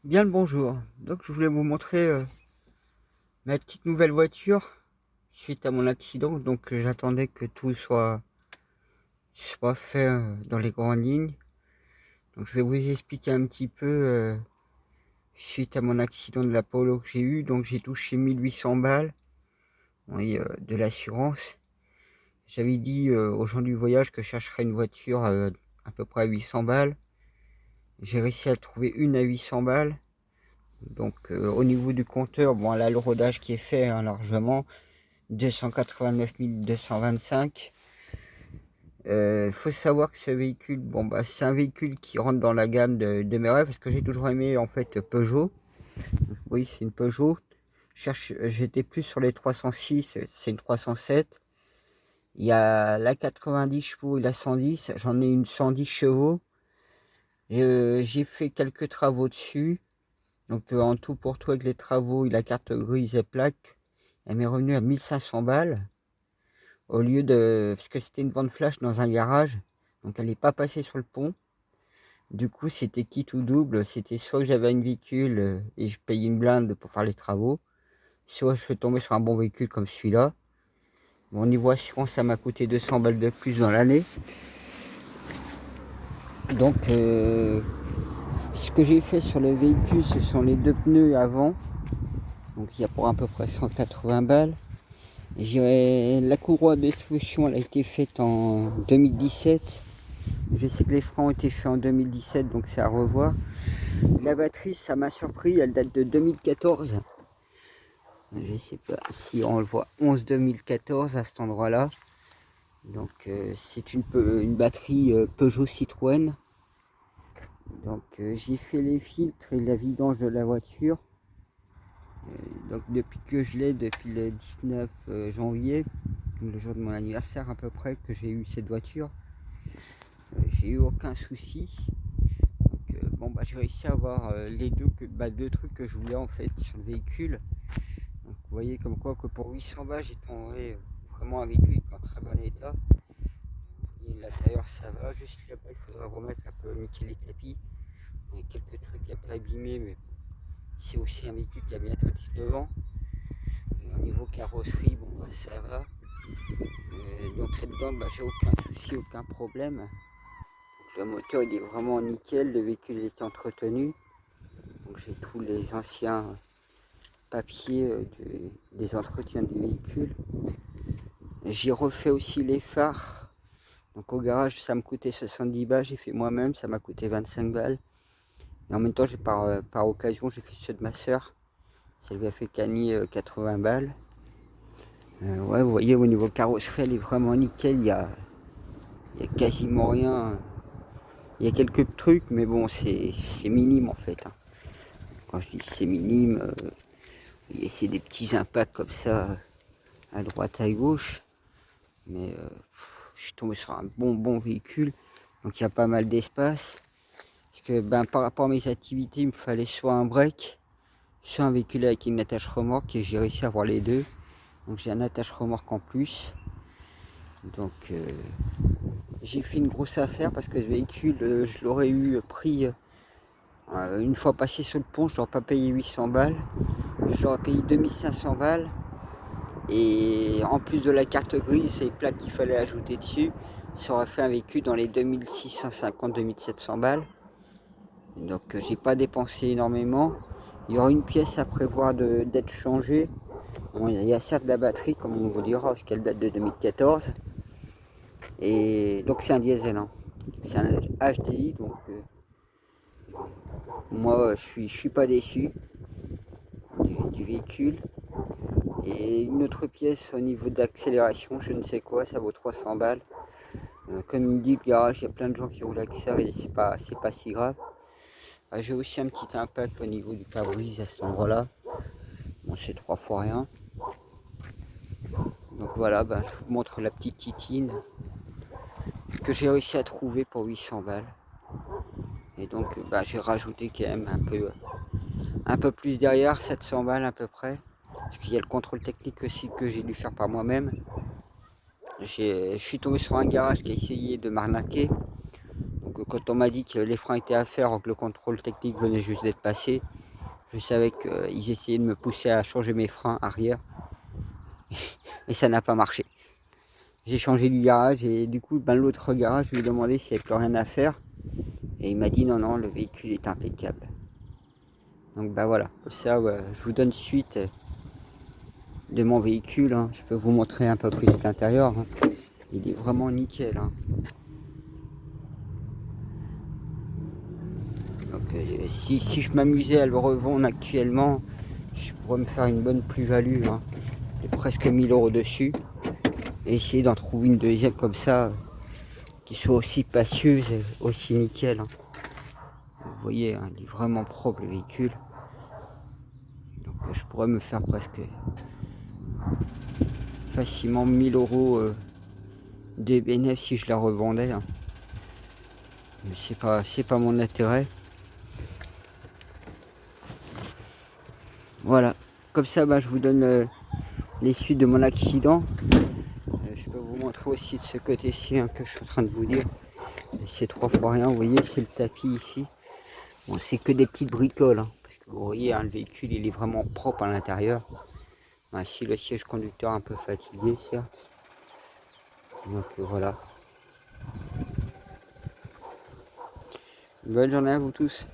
Bien le bonjour. Donc je voulais vous montrer ma petite nouvelle voiture suite à mon accident. Donc j'attendais que tout soit fait dans les grandes lignes. Donc je vais vous expliquer un petit peu suite à mon accident de la Polo que j'ai eu. Donc j'ai touché 1800 balles, oui, de l'assurance. J'avais dit aux gens du voyage que je chercherais une voiture à peu près à 800 balles. J'ai réussi à trouver une à 800 balles. Donc au niveau du compteur, bon là le rodage qui est fait hein, largement. 289 225. Faut savoir que ce véhicule, bon bah c'est un véhicule qui rentre dans la gamme de mes rêves parce que j'ai toujours aimé en fait Peugeot. Oui, c'est une Peugeot. J'étais plus sur les 306, c'est une 307. Il y a la 90 chevaux et la 110. J'en ai une 110 chevaux. J'ai fait quelques travaux dessus. Donc en tout pour tout avec les travaux et la carte grise et plaque, elle m'est revenue à 1500 balles. Au lieu de, parce que c'était une vente flash dans un garage, donc elle n'est pas passée sur le pont. Du coup, c'était quitte ou double. C'était soit que j'avais un véhicule et je payais une blinde pour faire les travaux, soit je suis tombé sur un bon véhicule comme celui-là. Bon, niveau assurance, ça m'a coûté 200 balles de plus dans l'année. Donc, ce que j'ai fait sur le véhicule, ce sont les deux pneus avant. Donc, il y a pour à peu près 180 balles. La courroie de distribution, elle a été faite en 2017. Je sais que les freins ont été faits en 2017, donc c'est à revoir. La batterie, ça m'a surpris, elle date de 2014. Je sais pas si on le voit, 11 2014 à cet endroit-là. Donc c'est une batterie Peugeot Citroën. Donc j'ai fait les filtres et la vidange de la voiture. Donc depuis que je l'ai, depuis le 19 janvier, le jour de mon anniversaire à peu près, que j'ai eu cette voiture, j'ai eu aucun souci. Bon bah j'ai réussi à avoir les deux trucs que je voulais en fait sur le véhicule. Donc vous voyez comme quoi que pour 800 balles j'ai trouvé vraiment un véhicule qui est en très bon état. Et l'intérieur ça va, juste là-bas il faudra remettre un peu nickel les tapis. Il y a quelques trucs un peu abîmés mais c'est aussi un véhicule qui a bientôt 19 ans. Et au niveau carrosserie bon bah ça va. Donc là-dedans bah, j'ai aucun souci, aucun problème. Donc, le moteur il est vraiment nickel, le véhicule est entretenu. Donc j'ai tous les anciens papiers des entretiens du véhicule. J'ai refait aussi les phares. Donc au garage ça me coûtait 70 balles, j'ai fait moi-même, ça m'a coûté 25 balles. Et en même temps par occasion j'ai fait ceux de ma soeur. Ça lui a fait gagner 80 balles. Ouais vous voyez au niveau carrosserie elle est vraiment nickel, il y a quasiment rien. Il y a quelques trucs mais bon c'est minime en fait. Hein. Quand je dis c'est minime, c'est des petits impacts comme ça à droite à gauche. Mais je suis tombé sur un bon véhicule. Donc il y a pas mal d'espace. Parce que ben, par rapport à mes activités, il me fallait soit un break, soit un véhicule avec une attache remorque et j'ai réussi à avoir les deux. Donc j'ai un attache remorque en plus. Donc j'ai fait une grosse affaire parce que ce véhicule, je l'aurais eu pris une fois passé sur le pont, je l'aurais pas payé 800 balles. Je l'aurais payé 2500 balles. Et en plus de la carte grise et les plaques qu'il fallait ajouter dessus, ça aurait fait un véhicule dans les 2650-2700 balles. Donc j'ai pas dépensé énormément. Il y aura une pièce à prévoir d'être changée. Bon, il y a certes la batterie, comme on vous dira, parce qu'elle date de 2014. Et donc c'est un diesel. Hein. C'est un HDI, donc moi je suis pas déçu du véhicule. Et une autre pièce au niveau d'accélération, je ne sais quoi, ça vaut 300 balles. Comme il me dit, le garage, il y a plein de gens qui roulent avec ça et c'est pas si grave. J'ai aussi un petit impact au niveau du pare-brise à cet endroit-là. Bon, c'est 3 fois rien. Donc voilà, je vous montre la petite titine que j'ai réussi à trouver pour 800 balles. Et donc j'ai rajouté quand même un peu plus derrière, 700 balles à peu près. Parce qu'il y a le contrôle technique aussi que j'ai dû faire par moi-même. Je suis tombé sur un garage qui a essayé de m'arnaquer. Donc quand on m'a dit que les freins étaient à faire, que le contrôle technique venait juste d'être passé, je savais qu'ils essayaient de me pousser à changer mes freins arrière. Et ça n'a pas marché. J'ai changé du garage et du coup, l'autre garage, je lui ai demandé s'il n'y avait plus rien à faire. Et il m'a dit non, non, le véhicule est impeccable. Donc voilà, ça, je vous donne suite de mon véhicule. Hein. Je peux vous montrer un peu plus l'intérieur. Hein. Il est vraiment nickel. Hein. Donc si je m'amusais à le revendre actuellement, je pourrais me faire une bonne plus-value. Hein. Et presque 1000 € dessus. Et essayer d'en trouver une deuxième comme ça, qui soit aussi spacieuse et aussi nickel. Hein. Vous voyez, hein, il est vraiment propre le véhicule. Donc je pourrais me faire presque facilement 1000 € de bénéfice si je la revendais. Hein. Mais c'est pas mon intérêt. Voilà. Comme ça, je vous donne les suites de mon accident. Je peux vous montrer aussi de ce côté-ci hein, que je suis en train de vous dire. C'est 3 fois rien. Vous voyez, c'est le tapis ici. Bon, c'est que des petites bricoles. Hein, parce que vous voyez, hein, le véhicule, il est vraiment propre à l'intérieur. Ici, le siège conducteur un peu fatigué, certes. Donc voilà. Bonne journée à vous tous.